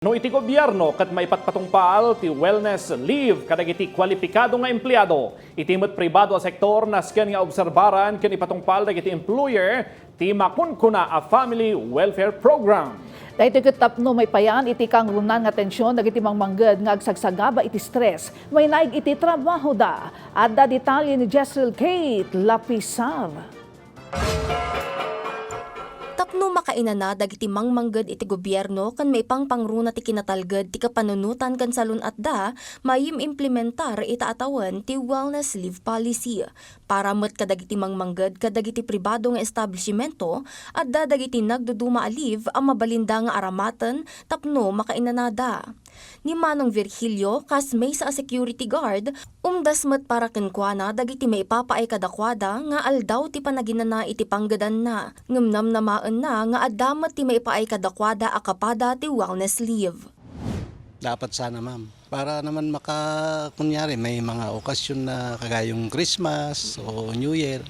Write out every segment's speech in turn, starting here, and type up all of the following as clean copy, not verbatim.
No iti gobyerno kat maipatpatungpal ti wellness leave kadag iti kwalipikado nga empleyado. Iti met pribado a sektor nasken nga obserbaran ken ipatungpal dagiti employer ti makunkuna a family welfare program. Dahil tapno may payan iti kang runan nga tensyon dagiti mangmangged nga agsagsagaba iti stress. May naig iti trabaho da. Adda detalye ni Jessel Kate Lapisar. Tapno makainana dagiti mangmangged iti gobyerno kan may pangruna ti kinatalged ti kapanunutan kan salun at da mayim implementar ita atawan ti wellness leave policy para met kadagiti mangmangged kadagiti pribado nga establishmento at da dagiti nagduduma a leave ang mabalinda nga aramaten tapno makainanada. Ni Manong Virgilio kas may sa security guard umdas met para kenkwana dagiti may papaay kadakwada nga aldaw ti panaginana iti panggadan na ngumnam namaan na nga adamat ti may paay kadakwada akapada ti wellness leave. Dapat sana ma'am para naman kunyari may mga okasyon na kagayong Christmas o New Year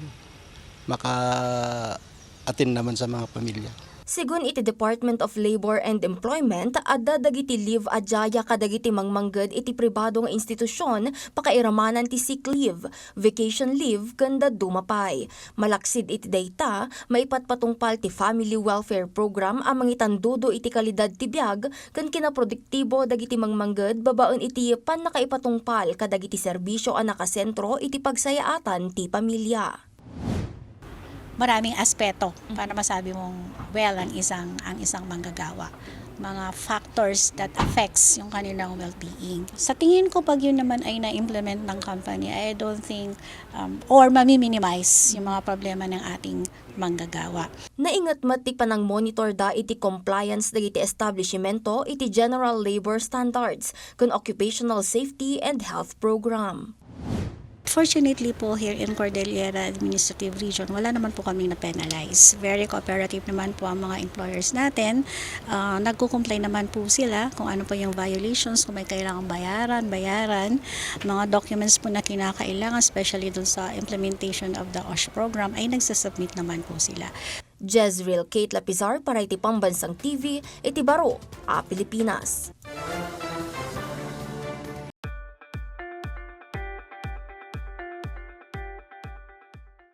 maka-attend naman sa mga pamilya. Sigun iti Department of Labor and Employment, adda dagiti leave adjaya kadagiti mangmangged iti pribado nga institusyon pakairamanan ti sick leave, vacation leave kanda dumapay. Malaksid iti dayta, maipatpatungpal ti Family Welfare Program ang mangitandudo iti kalidad ti biag ken kinaproduktibo dagiti mangmangged babaen iti panakaipatungpal kadagiti serbisyo a nakasentro iti pagsayaatan ti pamilya. Maraming aspeto para masabi mong well ang isang manggagawa. Mga factors that affects yung kanilang well-being. Sa tingin ko pag yun naman ay na-implement ng company, I don't think or mami-minimize yung mga problema ng ating manggagawa. Naingat mati pa ng monitor da iti compliance dagiti establishmento iti General Labor Standards kun Occupational Safety and Health Program. Fortunately po here in Cordillera Administrative Region, wala naman po kaming na-penalize. Very cooperative naman po ang mga employers natin. Nagko-comply naman po sila kung ano po yung violations, kung may kailangang bayaran. Mga documents po na kinakailangan, especially dun sa implementation of the OSH program, ay nagsasubmit naman po sila. Jezreel Kate Lapizar para iti Pambansang TV, iti Baro, Pilipinas.